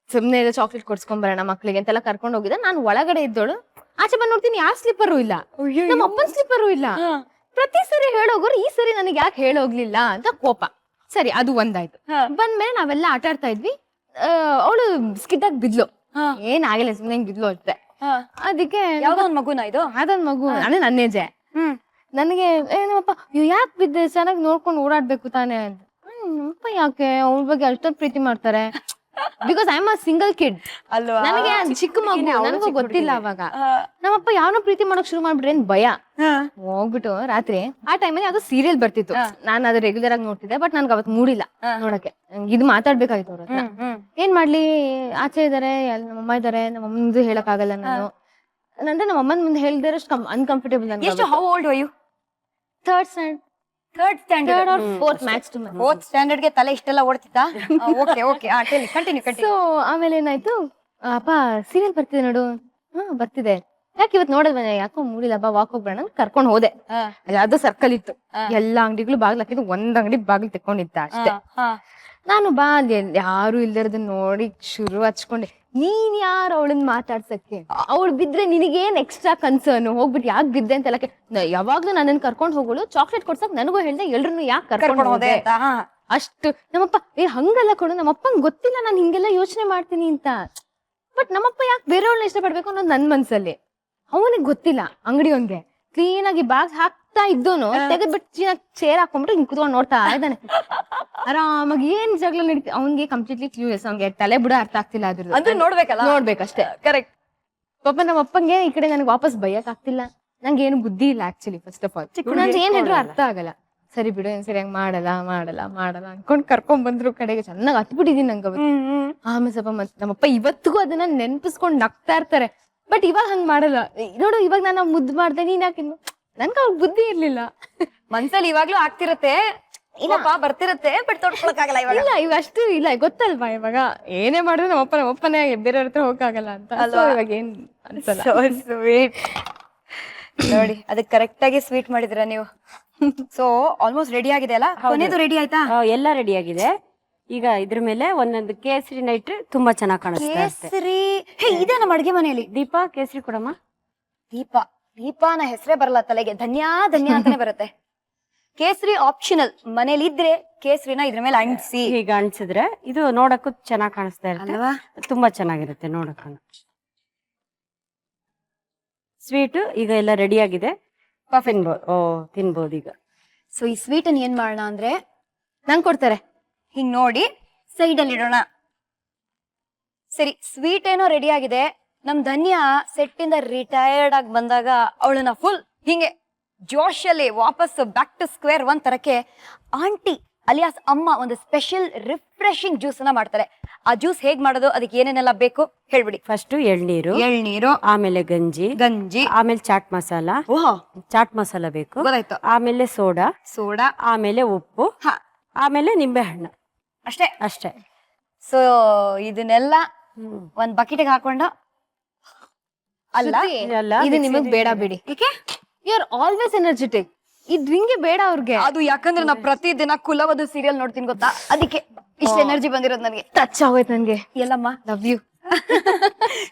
ಸುಮ್ನೆ ಚಾಕ್ಲೇಟ್ ಕೊಡ್ಸ್ಕೊಂಡ್ ಬರೋಣ ಮಕ್ಳಿಗೆ ಅಂತೆಲ್ಲ ಕರ್ಕೊಂಡ್ ಹೋಗಿದ್ದೆ. ನಾನು ಒಳಗಡೆ ಇದ್ದೋಳು, ಆಚೆ ಬಂದ್ ನೋಡ್ತೀನಿ ಯಾರ್ ಸ್ಲಿಪ್ಪರು ಇಲ್ಲ, ನಮ್ಮ ಅಪ್ಪನ್ ಸ್ಲಿಪ್ಪರು ಇಲ್ಲ. ಪ್ರತಿ ಸರಿ ಹೇಳೋಗೋರು ಈ ಸರಿ ನನಗೆ ಯಾಕೆ ಹೇಳೋಗ್ಲಿಲ್ಲ ಅಂತ ಕೋಪ. ಸರಿ, ಅದು ಒಂದಾಯ್ತು. ಬಂದ್ಮೇಲೆ ನಾವೆಲ್ಲ ಆಟ ಆಡ್ತಾ ಇದ್ವಿ. ಅವಳು ಸ್ಕಿಡ್ ಆಗಿ ಬಿದ್ಲು. ಏನಾಗಿಲ್ಲ ಸುಮ್ನೆ ಹಿಂಗಿದ್ಲು ಅಷ್ಟೇ. ಅದಕ್ಕೆ ಯಾವ್ದೋ ಒಂದ್ ಮಗುನ ಇದು? ಅದೊಂದ್ ಮಗು ಅಂದ್ರೆ ನನ್ನೇಜೆ. ನನಗೆ ಏನಪ್ಪ ಯಾಕೆ ಬಿದ್ದೆ, ಚೆನ್ನಾಗಿ ನೋಡ್ಕೊಂಡು ಓಡಾಡ್ಬೇಕು ತಾನೇ ಅಂತ. ನಮ್ಮಪ್ಪ ಯಾಕೆ ಅವ್ರ ಬಗ್ಗೆ ಅಷ್ಟೊಂದು ಪ್ರೀತಿ ಮಾಡ್ತಾರೆ? Because I am a single kid ಅಲ್ವಾ? ನನಗೆ ಚಿಕ್ಕ ಮಗು, ನನಗೂ ಗೊತ್ತಿಲ್ಲ ಅವಾಗ. ನಮ್ಮಪ್ಪ ಯಾವನೋ ಪ್ರೀತಿ ಮಾಡಕ್ ಶುರು ಮಾಡ್ಬಿಟ್ರೆ ಏನ್ ಭಯ. ಹೋಗ್ಬಿಟ್ಟು ರಾತ್ರಿ ಆ ಟೈಮಲ್ಲಿ ಅದು ಸೀರಿಯಲ್ ಬರ್ತಿತ್ತು, ನಾನು ಅದು ರೆಗ್ಯುಲರ್ ಆಗಿ ನೋಡ್ತಿದ್ದೆ. ಬಟ್ ನನ್ಗೆ ಅವತ್ತು ಮೂಡಿಲ್ಲ ನೋಡಕ್ಕೆ, ಇದು ಮಾತಾಡ್ಬೇಕಾಯ್ತು ಅವ್ರ ಹತ್ರ. ಏನ್ ಮಾಡ್ಲಿ, ಆಚೆ ಇದಾರೆ, ನಮ್ಮಮ್ಮ ಇದಾರೆ, ನಮ್ಮಮ್ಮಂದು ಹೇಳಕ್ ಆಗಲ್ಲ ನಾನು. ಅಂದ್ರೆ ನಮ್ಮಮ್ಮನ ಮುಂದೆ ಹೇಳಿದ್ರೆ ಅನ್ಕಂಫರ್ಟೇಬಲ್. ಎಷ್ಟು? How old are you? Third standard or fourth max to max. Fourth standard ಗೆ ತಲೆ ಇಷ್ಟೆಲ್ಲ ಓಡ್ತಿತ್ತಾ? Okay okay, continue. ಸೊ ಆಮೇಲೆ ಏನಾಯ್ತು, ಅಪ್ಪ ಸೀರಿಯಲ್ ಬರ್ತಿದೆ ನೋಡು. ಬರ್ತಿದೆ, ಯಾಕೆ ಇವತ್ತು ನೋಡಿದ್ವ, ಯಾಕೋ ಮೂಡಿಲ್ಲ, ಬಾ ವಾಕ್ ಹೋಗ್ಬೇಡ ಅಂತ ಕರ್ಕೊಂಡ್ ಹೋದೆ. ಯಾವ್ದೋ ಸರ್ಕಲ್ ಇತ್ತು, ಎಲ್ಲಾ ಅಂಗಡಿಗಳು ಬಾಗ್ಲು ಹಾಕಿದ್ದು, ಒಂದ್ ಅಂಗಡಿ ಬಾಗ್ಲು ತೆಕ್ಕೊಂಡಿದ್ದ ಅಷ್ಟೇ. ನಾನು ಬಾ ಅಲ್ಲಿ ಯಾರು ಇಲ್ದಿರೋದನ್ನ ನೋಡಿ ಶುರು ಹಚ್ಕೊಂಡೆ. ನೀನ್ ಯಾರು ಅವಳನ್ನ ಮಾತಾಡ್ಸಕ್ಕೆ? ಅವಳು ಬಿದ್ರೆ ನಿನಗೇನ್ ಎಕ್ಸ್ಟ್ರಾ ಕನ್ಸರ್ನ್? ಹೋಗ್ಬಿಟ್ಟು ಯಾಕೆ ಬಿದ್ದೆ ಅಂತೆಲ್ಲ ಯಾವಾಗ್ಲೂ ನನ್ನನ್ನು ಕರ್ಕೊಂಡ್ ಹೋಗೋಳು. ಚಾಕ್ಲೇಟ್ ಕೊಡ್ಸಕ್ ನನಗೂ ಹೇಳ್ದೆ, ಎಲ್ರು ಯಾಕೆ ಕರ್ಕೊಂಡು ಹೋದೆ ಅಷ್ಟು. ನಮ್ಮಪ್ಪ ಹಂಗಲ್ಲ ಕೊಡು, ನಮ್ಮಪ್ಪಂಗ್ ಗೊತ್ತಿಲ್ಲ ನಾನು ಹಿಂಗೆಲ್ಲ ಯೋಚನೆ ಮಾಡ್ತೀನಿ ಅಂತ. ಬಟ್ ನಮ್ಮಪ್ಪ ಯಾಕೆ ಬೇರೆಯವ್ಳನ್ನ ಇಷ್ಟಪಡ್ಬೇಕು ಅನ್ನೋದು ನನ್ ಮನ್ಸಲ್ಲಿ. ಅವನಿಗೆ ಗೊತ್ತಿಲ್ಲ, ಅಂಗಡಿಯವನ್ಗೆ ಕ್ಲೀನ್ ಆಗಿ ಬಾಗ್ಸ್ ಹಾಕ್ತಾ ಇದ್ದೋನು ತೆಗೆದ್ಬಿಟ್ಟು ಚೀನಾಗ್ ಚೇರ್ ಹಾಕೊಂಡ್ಬಿಟ್ಟು ಹಿಂಗ್ ಕುತ್ಕೊಂಡ್ ನೋಡ್ತಾ ಇದ್ದಾನೆ ಆರಾಮಾಗಿ. ಏನ್ ಜಗಳ ನಡೀತಿ ಅವ್ನಿಗೆ ಕಂಪ್ಲೀಟ್ಲಿ ಕ್ಲೂಲೆಸ್, ಅವ್ನಿಗೆ ತಲೆ ಬುಡ ಅರ್ಥ ಆಗ್ತಿಲ್ಲ ಅದ್ರದ್ದು. ನೋಡ್ಬೇಕಷ್ಟೇ. ಕರೆಕ್ಟ್. ಪಾಪ ನಮ್ಮ ಅಪ್ಪಂಗೆ ಈ ಕಡೆ ನನಗೆ ವಾಪಸ್ ಬೈಯಕ್ ಆಗ್ತಿಲ್ಲ, ನಂಗೆ ಏನು ಬುದ್ಧಿ ಇಲ್ಲ ಆಕ್ಚುಲಿ. ಫಸ್ಟ್ ಆಫ್ ಆಲ್ ನಂಗೆ ಏನ್ ಹೇಳಿದ್ರು ಅರ್ಥ ಆಗಲ್ಲ. ಸರಿ ಬಿಡು, ಏನ್ ಸರಿಯಾಗಿ ಮಾಡಲ್ಲ ಅನ್ಕೊಂಡ್ ಕರ್ಕೊಂಡ್ ಬಂದ್ರು ಕಡೆಗೆ. ಚೆನ್ನಾಗಿ ಹತ್ಬಿಟ್ಟಿದೀನಿ ನಂಗೆ ಅವತ್ತು. ಆಮೇಲೆ ಸ್ವಲ್ಪ ನಮ್ಮಪ್ಪ ಇವತ್ತಿಗೂ ಅದನ್ನ ನೆನ್ಪಿಸ್ಕೊಂಡ್ ನಗ್ತಾ ಇರ್ತಾರೆ. ಬಟ್ ಇವಾಗ ಹಂಗ್ ಮಾಡಲ್ಲ. ನೋಡು, ಇವಾಗ ನಾನು ಮುದ್ದು ಮಾಡ್ದೆ, ನೀನ್ ಯಾಕೆ? ನನ್ಗೆ ಅವ್ರ ಬುದ್ಧಿ ಇರ್ಲಿಲ್ಲ. ಮನ್ಸಲ್ಲಿ ಇವಾಗ್ಲೂ ಆಗ್ತಿರತ್ತೆ, ಇಲ್ಲಪ್ಪ ಬರ್ತಿರತ್ತೆ, ಬಟ್ ತೊಡ್ಕೊಳಕ್ಕಾಗಲ್ಲ ಇವಾಗ. ಇಲ್ಲ, ಇವಾಗ ಅಷ್ಟು ಇಲ್ಲ, ಗೊತ್ತಲ್ವಾ ಇವಾಗ ಏನೇ ಮಾಡಿದ್ರು ನಮ್ಮಪ್ಪನೇ ಬೇರೆಯವ್ರ ಹತ್ರ ಹೋಗಕ್ಕಾಗಲ್ಲ ಅಂತ. ಇವಾಗ ಏನ್ ಅನ್ಸಲ್ಲ. ಸ್ವೀಟ್ ನೋಡಿ, ಅದಕ್ಕೆ ಕರೆಕ್ಟ್ ಆಗಿ ಸ್ವೀಟ್ ಮಾಡಿದ್ರ ನೀವು. ಸೊ ಆಲ್ಮೋಸ್ಟ್ ರೆಡಿ ಆಗಿದೆ ಅಲ್ಲ? ಕೊನೆದು ರೆಡಿ ಆಯ್ತಾ? ಎಲ್ಲ ರೆಡಿ ಆಗಿದೆ. ಈಗ ಇದ್ರ ಮೇಲೆ ಒಂದೊಂದು ಕೇಸರಿನ ಇಟ್ರೆ ತುಂಬಾ ಚೆನ್ನಾಗಿ ಕಾಣಿಸ್ತಾ ಇರುತ್ತೆ. ಕೇಸರಿ ಇದೆ ನಮ್ಮ ಅಡ್ಗೆ ಮನೆಯಲ್ಲಿ. ದೀಪ ಕೇಸರಿ ಕೊಡಮ್ಮ. ದೀಪಾನ ಹೆಸರೇ ಬರಲ್ಲ ತಲೆಗೆ, ಧನ್ಯಾ ಅಂತಾನೆ ಬರುತ್ತೆ. ಕೇಸರಿ ಆಪ್ಷನಲ್, ಮನೇಲಿ ಇದ್ರೆ ಕೇಸರಿನ ಇದ್ರ ಮೇಲೆ ಅಂಟಿಸಿ ಈಗ ಅಂಟಿಸಿದ್ರೆ ಇದು ನೋಡಕ್ಕೂ ಚೆನ್ನಾಗಿ ಕಾಣಿಸ್ತಾ ಇರುತ್ತೆ ಅಲ್ವಾ? ತುಂಬಾ ಚೆನ್ನಾಗಿರುತ್ತೆ ನೋಡಕ್ಕ. ಸ್ವೀಟ್ ಈಗ ಎಲ್ಲ ರೆಡಿ ಆಗಿದೆ, ತಿನ್ಬೋದು ಈಗ. ಸೊ ಈ ಸ್ವೀಟ್ ಅನ್ನ ಏನ್ ಮಾಡೋಣ ಅಂದ್ರೆ, ನಂಗೆ ಕೊಡ್ತಾರೆ ಹಿಂಗ್ ನೋಡಿ ಸೈಡ್ ಅಲ್ಲಿ ಇಡೋಣ. ಸರಿ, ಸ್ವೀಟ್ ಏನೋ ರೆಡಿ ಆಗಿದೆ. ನಮ್ ಧನ್ಯಾ ಸೆಟ್ ಇಂದ ರಿಟೈರ್ಡ್ ಆಗಿ ಬಂದಾಗ ಅವಳನ್ನ ಫುಲ್ ಹಿಂಗೆ ಜೋಶ್ ಅಲ್ಲಿ ವಾಪಸ್ ಬ್ಯಾಕ್ ಟು ಸ್ಕ್ವೇರ್ ಒನ್ ತರಕ್ಕೆ ಆಂಟಿ ಅಲಿಯಾಸ್ ಅಮ್ಮ ಒಂದು ಸ್ಪೆಷಲ್ ರಿಫ್ರೆಶಿಂಗ್ ಜ್ಯೂಸ್ ಅನ್ನ ಮಾಡ್ತಾರೆ. ಆ ಜ್ಯೂಸ್ ಹೇಗ್ ಮಾಡೋದು, ಅದಕ್ಕೆ ಏನೇನೆಲ್ಲ ಬೇಕು ಹೇಳ್ಬಿಡಿ. ಫಸ್ಟ್ ಎಳ್ನೀರು, ಆಮೇಲೆ ಗಂಜಿ, ಆಮೇಲೆ ಚಾಟ್ ಮಸಾಲ ಬೇಕು, ಗೊತ್ತಾಯ್ತು. ಆಮೇಲೆ ಸೋಡಾ, ಆಮೇಲೆ ಉಪ್ಪು, ಆಮೇಲೆ ನಿಂಬೆ ಹಣ್ಣು, ಅಷ್ಟೇ. ಸೊ ಇದನ್ನೆಲ್ಲ ಒಂದ್ ಬಕೆಟ್ಗೆ ಹಾಕೊಂಡು, ಅಲ್ಲ ಇದು ನಿಮಗ್ ಬೇಡ ಬಿಡಿ. You are always energetic. ಈ ಡ್ರಿಂಕ್ ಬೇಡ ಅವ್ರಿಗೆ. ಅದು ಯಾಕಂದ್ರೆ ನಾ ಪ್ರತಿದಿನ ಕುಲವದು ಸೀರಿಯಲ್ ನೋಡ್ತೀನಿ ಗೊತ್ತಾ, ಅದಕ್ಕೆ ಇಷ್ಟ ಎನರ್ಜಿ ಬಂದಿರೋದು ನನಗೆ. ಟಚ್ ಆಗೋಯ್ತು ನನ್ಗೆ. ಎಲ್ಲಮ್ಮ ಲವ್ ಯು.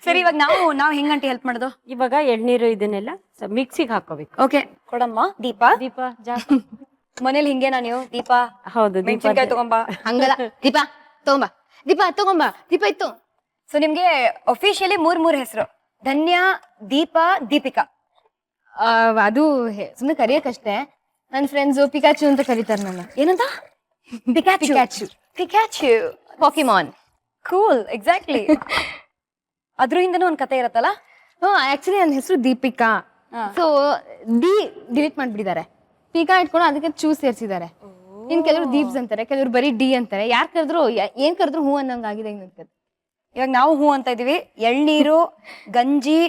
ಸರಿ, ಇವಾಗ ನಾವು ಹೆಂಗಂಟಿ ಹೆಲ್ಪ್ ಮಾಡೋದು? ಇವಾಗ ಎಳ್ನೀರು ಇದನ್ನೆಲ್ಲ ಮಿಕ್ಸಿಗೆ ಹಾಕೋಬೇಕು. ಓಕೆ, ಕೊಡಮ್ಮ. ದೀಪ ಮನೇಲಿ ಹಿಂಗೇನಾ ನೀವು? ದೀಪ ಹೌದು, ಮೆಣಸಿನ್ಕಾಯಿ ತಗೊಂಬಾ. ಹಂಗಲ್ಲ, ದೀಪ ತಗೊಂಬಾ. ದೀಪ ಇತ್ತು. ಸೊ ನಿಮ್ಗೆ ಅಫಿಷಿಯಲಿ ಮೂರ್ ಹೆಸರು, ಧನ್ಯಾ, ದೀಪ, ದೀಪಿಕಾ. ಅದು ಸುಮ್ನೆ ಕರಿಯಕಷ್ಟೇ. ನನ್ ಫ್ರೆಂಡ್ಸ್ ಪಿಕಾಚು ಅಂತ ಕರೀತಾರೆ ನನ್ನ. ಏನಂತ? Pikachu, Pokemon. Cool, exactly. ಅದ್ರ ಹಿಂದನೂ ಒಂದ್ ಕತೆ ಇರತ್ತಲ್ಲ? ಆಕ್ಚುಲಿ ನನ್ನ ಹೆಸರು ದೀಪಿಕಾ. ಸೊ ಡಿಲೀಟ್ ಮಾಡ್ಬಿಟ್ಟಿದ್ದಾರೆ, ಪಿಕಾ ಇಟ್ಕೊಂಡು ಅದಕ್ಕೆ ಚೂ ಸೇರ್ಸಿದ್ದಾರೆ. ಇನ್ ಕೆಲವರು ದೀಪ್ಸ್ ಅಂತಾರೆ, ಕೆಲವರು ಬರೀ ಡಿ ಅಂತಾರೆ. ಯಾರ್ ಕರೆದ್ರು ಏನ್ ಕರೆದ್ರು ಹೂ ಅನ್ನಂಗಾಗಿದೆ. ಇವಾಗ ನಾವು ಹೂ ಅಂತ ಇದೀವಿ. ಎಳ್ನೀರು, ಗಂಜಿ,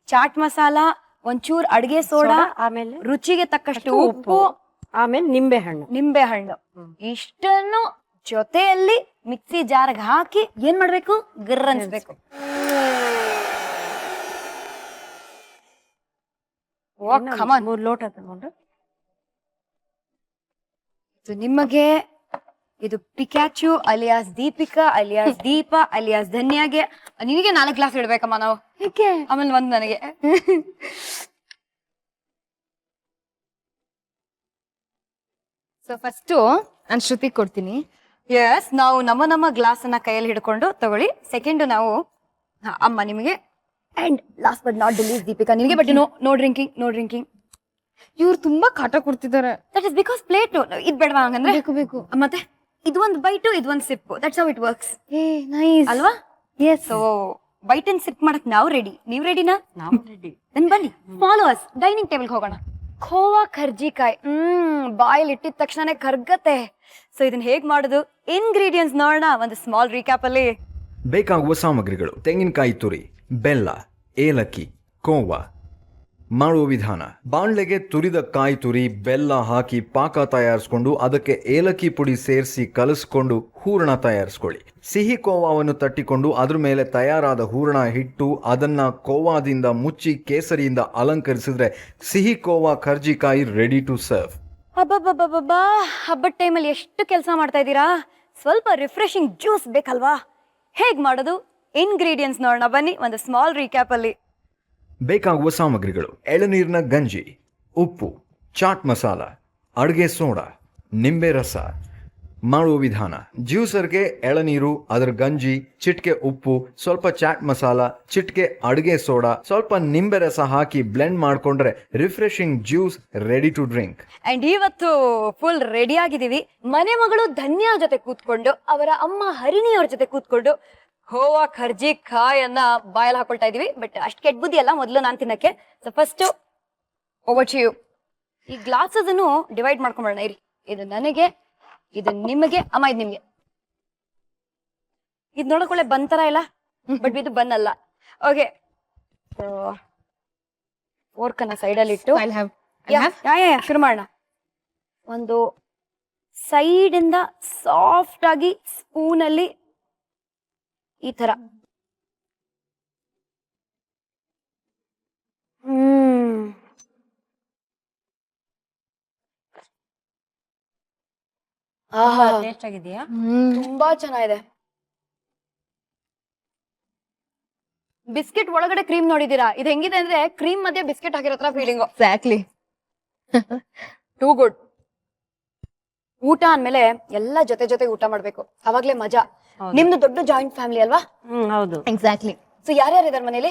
ಚಾಟ್ ಮಸಾಲ, ಒಂಚೂರ್ ಅಡ್ಗೆ ಸೋಡಾ, ಆಮೇಲೆ ರುಚಿಗೆ ತಕ್ಕಷ್ಟು ಉಪ್ಪು, ಆಮೇಲೆ ನಿಂಬೆ ಹಣ್ಣು ಇಷ್ಟನ್ನು ಜೊತೆಯಲ್ಲಿ ಮಿಕ್ಸಿ ಜಾರ್ಗೆ ಹಾಕಿ ಏನ್ ಮಾಡ್ಬೇಕು? ಗರ್ ಅನ್ಸ್ಬೇಕು. ಮೂರ್ ಲೋಟ ತಗೊಂಡು ನಿಮಗೆ ಇದು ಪಿಕಾಚು ಅಲಿಯಾಸ್ ದೀಪಿಕಾ ಅಲಿಯಾಸ್ ದೀಪ ಅಲಿಯಾಸ್ ಧನ್ಯಾಗೆ. ನಿನಗೆ 4 ಗ್ಲಾಸ್ ಇಡ್ಬೇಕಮ್ಮ ನಾವು. ಆಮೇಲೆ ಒಂದ್ ನನಗೆ. ಸೊ ಫಸ್ಟ್ ನಾನು ಶ್ರುತಿ ಕೊಡ್ತೀನಿ. ಎಸ್, ನಾವು ನಮ್ಮ ಗ್ಲಾಸ್ ಅನ್ನ ಕೈಯಲ್ಲಿ ಹಿಡ್ಕೊಂಡು ತಗೊಳ್ಳಿ. ಸೆಕೆಂಡ್ ನಾವು ಅಮ್ಮ ನಿಮಗೆ. And last but not the least Deepika ನಿಮಗೆ. But no drinking. ಇವ್ರು ತುಂಬಾ ಕಾಟ ಕೊಡ್ತಿದ್ದಾರೆ. ದಟ್ ಇಸ್ ಬಿಕಾಸ್ ಪ್ಲೇಟ್ ಇದ್ ಬೇಡವಾ ಹಂಗಂದ್ರೆ. ಬೇಕು ಮತ್ತೆ ಇದು ಒಂದು ಬೈಟು ಇದು ಒಂದು sip. That's how it works ಏ ನೈಸ್ ಅಲ್ವಾ? Yes. So bite and sip ಮಾಡಕ್ ನಾವು ರೆಡಿ. ನೀವ್ ರೆಡಿನಾ? ನಾವು ರೆಡಿ. ದೆನ್ ಬನ್ನಿ ಫಾಲೋ ಅಸ್. ಡೈನಿಂಗ್ ಟೇಬಲ್ಗೆ ಹೋಗೋಣ. ಖೋವಾ ಕರ್ಜಿಕಾಯಿ ಬಾಯಲ್ಲಿ ಇಟ್ಟಿದ ತಕ್ಷಣನೇ ಕರ್ಗತ್ತೆ. ಸೊ ಇದನ್ನ ಹೇಗ್ ಮಾಡೋದು, ಇಂಗ್ರೀಡಿಯೆಂಟ್ಸ್ ನೋಡೋಣ ಒಂದು ಸ್ಮಾಲ್ ರೀಕ್ಯಾಪ್ ಅಲ್ಲಿ. ಬೇಕಾಗುವ ಸಾಮಗ್ರಿಗಳು: ತೆಂಗಿನಕಾಯಿ ತುರಿ, ಬೆಲ್ಲ, ಏಲಕ್ಕಿ, ಕೋವಾ. ಮಾಡುವ ವಿಧಾನ: ಬಾಣಲೆಗೆ ತುರಿದ ಕಾಯಿ ತುರಿ, ಬೆಲ್ಲ ಹಾಕಿ ಪಾಕ ತಯಾರಿಸ್ಕೊಂಡು ಅದಕ್ಕೆ ಏಲಕ್ಕಿ ಪುಡಿ ಸೇರಿಸಿ ಕಲಸ್ಕೊಂಡು ಹೂರಣ ತಯಾರಿಸ್ಕೊಳ್ಳಿ. ಸಿಹಿ ಕೋವಾವನ್ನು ತಟ್ಟಿಕೊಂಡು ಅದ್ರ ಮೇಲೆ ತಯಾರಾದ ಹೂರಣ ಹಿಟ್ಟು ಅದನ್ನ ಕೋವಾದಿಂದ ಮುಚ್ಚಿ ಕೇಸರಿಯಿಂದ ಅಲಂಕರಿಸಿದ್ರೆ ಸಿಹಿ ಕೋವಾ ಕರ್ಜಿಕಾಯಿ ರೆಡಿ ಟು ಸರ್ವ್. ಅಬ್ಬಬ್ಬಬ್ಬಬ್ಬಾ, ಹಬ್ಬದ ಟೈಮಲ್ಲಿ ಎಷ್ಟು ಕೆಲಸ ಮಾಡ್ತಾ ಇದ್ದೀರಾ. ಸ್ವಲ್ಪ ರಿಫ್ರೆಶಿಂಗ್ ಜ್ಯೂಸ್ ಬೇಕಲ್ವಾ? ಹೇಗ್ ಮಾಡೋದು, ಇಂಗ್ರೀಡಿಯೆಂಟ್ಸ್ ನೋಡೋಣ ಬನ್ನಿ ಒಂದು ಸ್ಮಾಲ್ ರೀಕ್ಯಾಪ್ ಅಲ್ಲಿ. ಬೇಕಾಗುವ ಸಾಮಗ್ರಿಗಳು: ಎಳನೀರಿನ ಗಂಜಿ, ಉಪ್ಪು, ಚಾಟ್ ಮಸಾಲ, ಅಡುಗೆ ಸೋಡಾ, ನಿಂಬೆ ರಸ. ಮಾಡುವ ವಿಧಾನ: ಜ್ಯೂಸರ್ಗೆ ಎಳನೀರು, ಅದರ ಗಂಜಿ, ಚಿಟಿಕೆ ಉಪ್ಪು, ಸ್ವಲ್ಪ ಚಾಟ್ ಮಸಾಲ, ಚಿಟಿಕೆ ಅಡುಗೆ ಸೋಡಾ, ಸ್ವಲ್ಪ ನಿಂಬೆ ರಸ ಹಾಕಿ ಬ್ಲೆಂಡ್ ಮಾಡ್ಕೊಂಡ್ರೆ refreshing juice ready to drink. And ಇವತ್ತು ಫುಲ್ ರೆಡಿ ಆಗಿದ್ದೀವಿ. ಮನೆ ಮಗಳು ಧನ್ಯಾ ಜೊತೆ ಕೂತ್ಕೊಂಡು ಅವರ ಅಮ್ಮ ಹರಿಣಿಯವ್ರ ಜೊತೆ ಕೂತ್ಕೊಂಡು ಖೋವಾ ಕರ್ಜಿಕಾಯನ್ನ ಬಾಯಲ್ಲಿ ಹಾಕೊಳ್ತಾ ಇದೀವಿ. ಬಟ್ ಅಷ್ಟು ಕೆಟ್ಟ ಬುದ್ಧಿ ಅಲ್ಲ, ಮೊದಲು ನಾನು ತಿನ್ನಕ್ಕೆ. So first over to you. ಈ ಗ್ಲಾಸಸ್ ಅನ್ನು ಡಿವೈಡ್ ಮಾಡ್ಕೊಂಡ್ಬಿಡೋಣ ಇರಿ. ಇದು ನನಗೆ, ಇದು ನಿಮಗೆ, ಅಮ್ಮ ಇದು ನಿಮ್ಗೆ. ಇದು ನೋಡಕೊಳ್ಳೆ ಬಂತರ ಇಲ್ಲ, ಬಟ್ ಇದು ಬನ್ನಲ್ಲ. ಓಕೆ, ಫೋರ್ಕನ್ನ ಸೈಡಲ್ಲಿ ಇಟ್ಟು ಶುರು ಮಾಡೋಣ. ಒಂದು ಸೈಡ್ ಇಂದ ಸಾಫ್ಟ್ ಆಗಿ ಸ್ಪೂನ್ ಅಲ್ಲಿ ಈ ತರ ಟೇಸ್ಟ್ ಆಗಿದೆಯಾ? ತುಂಬಾ ಚೆನ್ನಾಗಿದೆ. ಬಿಸ್ಕೆಟ್ ಒಳಗಡೆ ಕ್ರೀಮ್ ನೋಡಿದೀರಾ? ಇದು ಹೆಂಗಿದೆ ಅಂದ್ರೆ ಕ್ರೀಮ್ ಮಧ್ಯೆ ಬಿಸ್ಕೆಟ್ ಹಾಕಿರೋ ತರ ಫೀಲಿಂಗು. ಎಕ್ಸಾಕ್ಟ್ಲಿ. Too good. ಊಟ ಅಂದ್ಮೇಲೆ ಎಲ್ಲ ಜೊತೆ ಊಟ ಮಾಡ್ಬೇಕು, ಅವಾಗ್ಲೇ ಮಜಾ. ನಿಮ್ದು ದೊಡ್ಡ ಜಾಯಿಂಟ್ ಫ್ಯಾಮಿಲಿ ಅಲ್ವಾ? ಹೌದು. ಎಕ್ಸಾಕ್ಟ್ಲಿ. ಸೊ ಯಾರ್ಯಾರು ಇದಾರೆ ಮನೇಲಿ?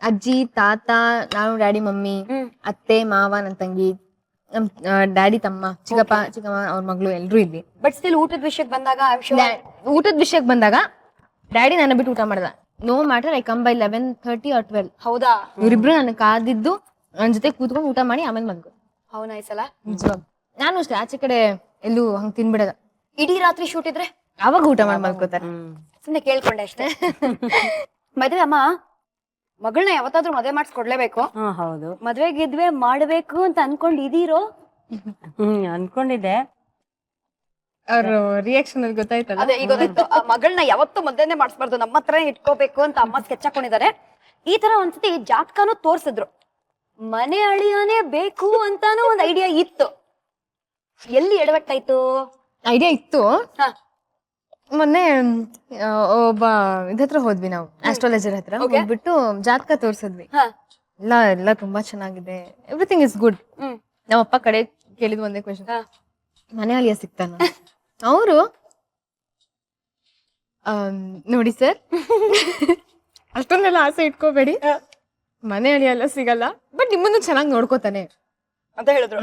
ಅಜ್ಜಿ, ತಾತ, ನಾನು, ಡ್ಯಾಡಿ, ಮಮ್ಮಿ, ಅತ್ತೆ, ಮಾವ, ನನ್ನ ತಂಗಿ, ನಮ್ ಡ್ಯಾಡಿ ತಮ್ಮ, ಚಿಕ್ಕಮ್ಮ ಅವ್ರ ಮಗಳು ಎಲ್ರು ಇಲ್ಲಿ. ಬಟ್ ಸ್ಟಿಲ್ ಊಟದ ವಿಷಯಕ್ಕೆ ಬಂದಾಗ ಊಟದ ವಿಷಯಕ್ಕೆ ಬಂದಾಗ ಡ್ಯಾಡಿ ನನ್ನ ಬಿಟ್ಟು ಊಟ ಮಾಡ್ದ. No matter I come by 11:30 or 12. ಹೌದಾ? ಇವ್ರಿಬ್ರು ನನ್ನ ಕಾದಿದ್ದು ನನ್ನ ಜೊತೆ ಕೂತ್ಕೊಂಡು ಊಟ ಮಾಡಿ ಆಮೇಲೆ ಬಂದ್ರು. ಹೌ ನೈಸ್ ಅಲ್ಲ? ನಿಜವಾಗ ನಾನು ಅಷ್ಟೇ ಆಚೆ ಕಡೆ ಎಲ್ಲೂ ಹಂಗ್ ತಿನ್ಬಿಡದ. ಇಡೀ ರಾತ್ರಿ ಶೂಟ್ ಇದ್ರೆ ಅವಾಗ ಊಟ ಮಾಡಿ ಮಲ್ಕೋತಾರೆ. ಸುಮ್ನೆ ಕೇಳ್ಕೊಂಡೆ ಅಷ್ಟೇ. ಮದ್ವೆ ಅಮ್ಮ ಮಗಳನ್ನ ಯಾವತ್ತಾದ್ರೂ ಮದ್ವೆ ಮಾಡಿಸ್ಕೊಡ್ಲೇಬೇಕು. ಹೌದು. ಮದ್ವೆ ಗಿದ್ವೆ ಮಾಡ್ಬೇಕು ಅಂತ ಅನ್ಕೊಂಡಿದೀರೋ? ಅನ್ಕೊಂಡಿದ್ದೆ. ಅವ್ರ ರಿಯಾಕ್ಷನ್ ಅಲ್ಲಿ ಗೊತ್ತಾಯ್ತಲ್ಲ. ಅದೇ ಈಗ ಗೊತ್ತಾಯ್ತು. ಆ ಮಗಳನ್ನ ಯಾವತ್ತೂ ಮದ್ವೆನೆ ಮಾಡಿಸ್ಬಾರ್ದು, ನಮ್ಮ ಹತ್ರನೇ ಇಟ್ಕೋಬೇಕು ಅಂತ ಅಮ್ಮ ಸ್ಕೆಚ್ ಹಾಕೊಂಡಿದ್ದಾರೆ. ಈ ತರ ಒಂದ್ಸತಿ ಜಾತಕನೂ ತೋರ್ಸಿದ್ರು. ಮನೆ ಅಳಿಯಾನೇ ಬೇಕು ಅಂತಾನು ಒಂದ್ ಐಡಿಯಾ ಇತ್ತು. ಎಲ್ಲಿ ಎಡವಟ್ಟಾಯ್ತು? ಐಡಿಯಾ ಇತ್ತು. ಮೊನ್ನೆ ಒಬ್ಬ ಇದತ್ರ ಹೋದ್ವಿ ನಾವು, ಆಸ್ಟ್ರಾಲಜರ್ ಹತ್ರ ಹೋಗ್ಬಿಟ್ಟು ಜಾತಕ ತೋರ್ಸಿದ್ವಿ. ಎಲ್ಲ ತುಂಬಾ ಚೆನ್ನಾಗಿದೆ, ಎವ್ರಿಥಿಂಗ್ ಇಸ್ ಗುಡ್. ನಮ್ಮ ಅಪ್ಪ ಕಡೆ ಕೇಳಿದ್ ಒಂದೇ ಕ್ವೆಶನ್, ಮನೆ ಅಳಿಯ ಸಿಗ್ತಾನ? ಅವರು ನೋಡಿ ಸರ್, ಅಷ್ಟೊಂದೆಲ್ಲ ಆಸೆ ಇಟ್ಕೋಬೇಡಿ, ಮನೆ ಅಳಿಯ ಎಲ್ಲ ಸಿಗಲ್ಲ, ಬಟ್ ನಿಮ್ಮನ್ನು ಚೆನ್ನಾಗಿ ನೋಡ್ಕೋತಾನೆ ಅಂತ ಹೇಳಿದ್ರು.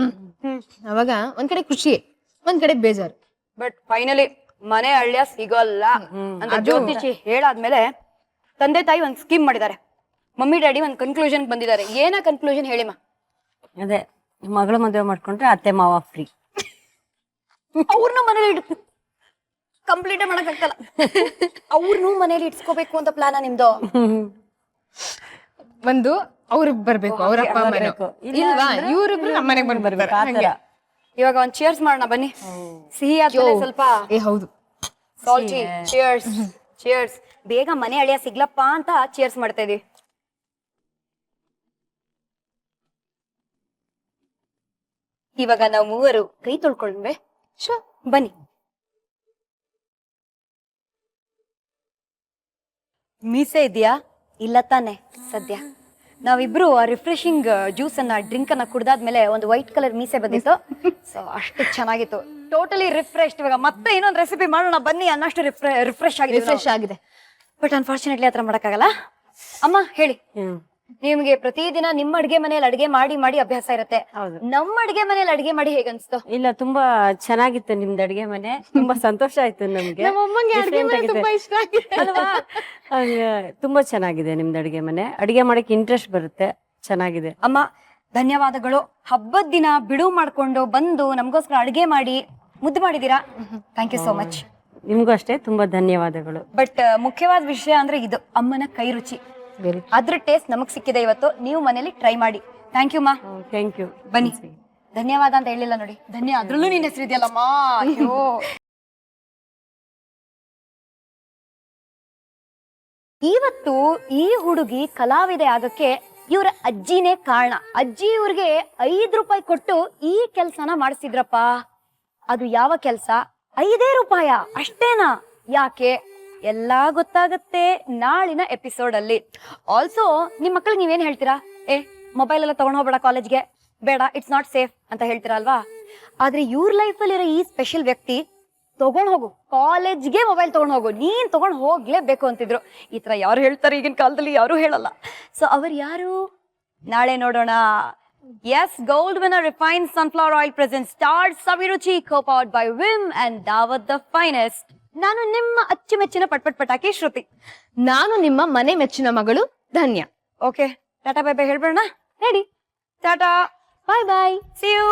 ಅವಾಗ ಒಂದ್ ಕಡೆ ಖುಷಿ, ಒಂದ್ ಕಡೆ ಬೇಜಾರು. ಬಟ್ ಫೈನಲಿ ಮನೆ ಹಳ್ಳಿಯ ಸಿಗಲ್ಲ ಅಂತ ಜ್ಯೋತಿಷಿ ಹೇಳಾದ್ಮೇಲೆ ತಂದೆ ತಾಯಿ ಒಂದ್ ಸ್ಕೀಮ್ ಮಾಡಿದ್ದಾರೆ. ಮಮ್ಮಿ ಡ್ಯಾಡಿ ಒಂದ್ ಕನ್ಕ್ಲೂಷನ್ ಬಂದಿದ್ದಾರೆ. ಏನ ಕನ್ಕ್ಲೂಷನ್ ಹೇಳಿಮ್ಮ? ಅದೇ, ಮಗಳ ಮದುವೆ ಮಾಡ್ಕೊಂಡ್ರೆ ಅತ್ತೆ ಮಾವ ಫ್ರೀ. ಅವ್ರನ್ನೂ ಮನೇಲಿ ಕಂಪ್ಲೀಟ್ ಮಾಡಕ್ಕಾಗಲ್ಲ. ಅವ್ರನ್ನೂ ಮನೇಲಿ ಇಟ್ಸ್ಕೋಬೇಕು ಅಂತ ಪ್ಲಾನ ನಿಮ್ದು? ಒಂದು ಅವ್ರಿಗೆ ಬರ್ಬೇಕು, ಅವ್ರ ಅಪ್ಪ ಅಮ್ಮ ಇಲ್ವಾ, ಇವ್ರಿಬ್ರು ನಮ್ಮ ಮನೆಗೆ ಬರ್ಬೇಕು. ಇವಾಗ ಒಂದ್ ಚೇರ್ಸ್ ಮಾಡೋಣ ಬನ್ನಿ. ಸಿಹಿ ಆದ್ಮೇಲೆ ಸ್ವಲ್ಪ ಹೌದು ಸಾಲ್ಟಿ. Chairs chairs. ಬೇಗ ಮನೆ ಅಳಿಯ ಸಿಗ್ಲಪ್ಪ ಅಂತ ಚೇರ್ಸ್ ಮಾಡ್ತಾ ಇದೀವಿ. ಇವಾಗ ನಾವು ಮೂವರು ಕೈ ತೊಳ್ಕೊಂಡ್ವೆ. ಬನ್ನಿ. ಮೀಸೆ ಇದೆಯಾ? ಇಲ್ಲ ತಾನೆ ಸದ್ಯ. ನಾವಿಬ್ರು ಆ ರಿಫ್ರೆಶಿಂಗ್ ಜ್ಯೂಸ್ ಅನ್ನ ಡ್ರಿಂಕ್ ಅನ್ನ ಕುಡ್ದಾದ್ಮೇಲೆ ಒಂದು ವೈಟ್ ಕಲರ್ ಮೀಸೆ ಬಂದಿತ್ತು. ಸೊ ಅಷ್ಟು ಚೆನ್ನಾಗಿತ್ತು, ಟೋಟಲಿ ರಿಫ್ರೆಶ್. ಇವಾಗ ಮತ್ತೆ ಇನ್ನೊಂದು ರೆಸಿಪಿ ಮಾಡೋಣ ಬನ್ನಿ ಅನ್ನಷ್ಟು ರಿಫ್ರೆಶ್ ಆಗಿದೆ. ಫ್ರೆಶ್ ಆಗಿದೆ. ಬಟ್ ಅನ್ಫಾರ್ಚುನೇಟ್ಲಿ ಆತರ ಮಾಡಕ್ಕಾಗಲ್ಲ. ಅಮ್ಮ ಹೇಳಿ, ಹ್ಮ್. ನಿಮ್ಗೆ ಪ್ರತಿದಿನ ನಿಮ್ಮ ಅಡ್ಗೆ ಮನೇಲಿ ಅಡ್ಗೆ ಮಾಡಿ ಮಾಡಿ ಅಭ್ಯಾಸ ಇರತ್ತೆ. ಹೌದು. ನಮ್ಮ ಅಡ್ಗೆ ಮನೇಲಿ ಅಡ್ಗೆ ಮಾಡಿ ಹೇಗನ್ಸ್ತು? ಇಲ್ಲ, ತುಂಬಾ ಚೆನ್ನಾಗಿತ್ತು ನಿಮ್ದು ಅಡ್ಗೆ ಮನೆ. ತುಂಬಾ ಸಂತೋಷ ಆಯ್ತು ನಮ್ಗೆ. ನಮ್ಮಮ್ಮಂಗೆ ಅಡ್ಗೆ Different ಮನೆ ಆಗಿದೆ. ತುಂಬಾ ಇಷ್ಟ ಆಗಿದೆ. ಅಲ್ವಾ? ತುಂಬಾ ಚೆನ್ನಾಗಿದೆ ನಿಮ್ದು ಅಡ್ಗೆ ಮನೆ. ಅಡ್ಗೆ ಮಾಡಕ್ಕೆ ಇಂಟ್ರೆಸ್ಟ್ ಬರುತ್ತೆ, ಚೆನ್ನಾಗಿದೆ. ಅಮ್ಮ ಧನ್ಯವಾದಗಳು. ಹಬ್ಬದ ದಿನ ಬಿಡುವು ಮಾಡ್ಕೊಂಡು ಬಂದು ನಮಗೋಸ್ಕರ ಅಡ್ಗೆ ಮಾಡಿ ಮುದ್ದು ಮಾಡಿದೀರಾ. Thank you so much. ನಿಮ್ಗೂ ಅಷ್ಟೇ ತುಂಬಾ ಧನ್ಯವಾದಗಳು. ಬಟ್ ಮುಖ್ಯವಾದ ವಿಷಯ ಅಂದ್ರೆ ಇದು ಅಮ್ಮನ ಕೈ ರುಚಿ. ಅದ್ರ ಟೇಸ್ಟ್ ನಮಗ್ ಸಿಕ್ಕಿದೆ ಇವತ್ತು. ನೀವು ಮನೇಲಿ ಟ್ರೈ ಮಾಡಿ. ಥ್ಯಾಂಕ್ ಯು ಮಾ. Thank you. ಬನ್ನಿ. ಧನ್ಯವಾದ ಅಂತ ಹೇಳಿಲ್ಲ ನೋಡಿ, ಧನ್ಯ ಅದ್ರಲ್ಲೂ ನಿನ್ನ ಹೆಸರು ಇದೆಯಲ್ಲಮ್ಮ. ಅಯ್ಯೋ. ಇವತ್ತು ಈ ಹುಡುಗಿ ಕಲಾವಿದೆ ಆಗಕ್ಕೆ ಇವ್ರ ಅಜ್ಜಿನೇ ಕಾರಣ. ಅಜ್ಜಿ ಇವ್ರಿಗೆ 5 ರೂಪಾಯಿ ಕೊಟ್ಟು ಈ ಕೆಲ್ಸನ ಮಾಡಿಸಿದ್ರಪ್ಪ. ಅದು ಯಾವ ಕೆಲ್ಸ? 5 ರೂಪಾಯ ಅಷ್ಟೇನಾ? ಯಾಕೆ? ಎಲ್ಲಾ ಗೊತ್ತಾಗತ್ತೆ ನಾಳಿನ ಎಪಿಸೋಡ್ ಅಲ್ಲಿ. ಆಲ್ಸೋ ನಿಮ್ ಮಕ್ಳಿಗೆ ನೀವೇನ್ ಹೇಳ್ತೀರಾ? ಮೊಬೈಲ್ ಎಲ್ಲ ತಗೊಂಡ್ ಹೋಗ್ಬೇಡ ಕಾಲೇಜ್ಗೆ, ಬೇಡ, ಇಟ್ಸ್ ನಾಟ್ ಸೇಫ್ ಅಂತ ಹೇಳ್ತೀರಾ ಅಲ್ವಾ? ಆದ್ರೆ ಇವ್ರ ಲೈಫಲ್ಲಿ ಇರೋ ಈ ಸ್ಪೆಷಲ್ ವ್ಯಕ್ತಿ ತಗೊಂಡ್ ಹೋಗು, ಕಾಲೇಜ್ಗೆ ಮೊಬೈಲ್ ತಗೊಂಡ್ ಹೋಗು, ನೀನ್ ತಗೊಂಡ್ ಹೋಗ್ಲೇಬೇಕು ಅಂತಿದ್ರು. ಈ ತರ ಯಾರು ಹೇಳ್ತಾರೆ ಈಗಿನ ಕಾಲದಲ್ಲಿ? ಯಾರು ಹೇಳಲ್ಲ. ಸೊ ಅವ್ರು ಯಾರು? ನಾಳೆ ನೋಡೋಣ. Yes, gold winner refined sunflower oil present star Saviruchi, co-powered by Vim and Daawat the finest. ನಾನು ನಿಮ್ಮ ಅಚ್ಚುಮೆಚ್ಚಿನ ಪಟ್ಪಟ್ ಪಟಾಕಿ ಶ್ರುತಿ. ನಾನು ನಿಮ್ಮ ಮನೆ ಮೆಚ್ಚಿನ ಮಗಳು Dhanya. Okay, tata bye bye ಹೇಳ್ಬೇಡ. Ready? Tata, bye bye. See you.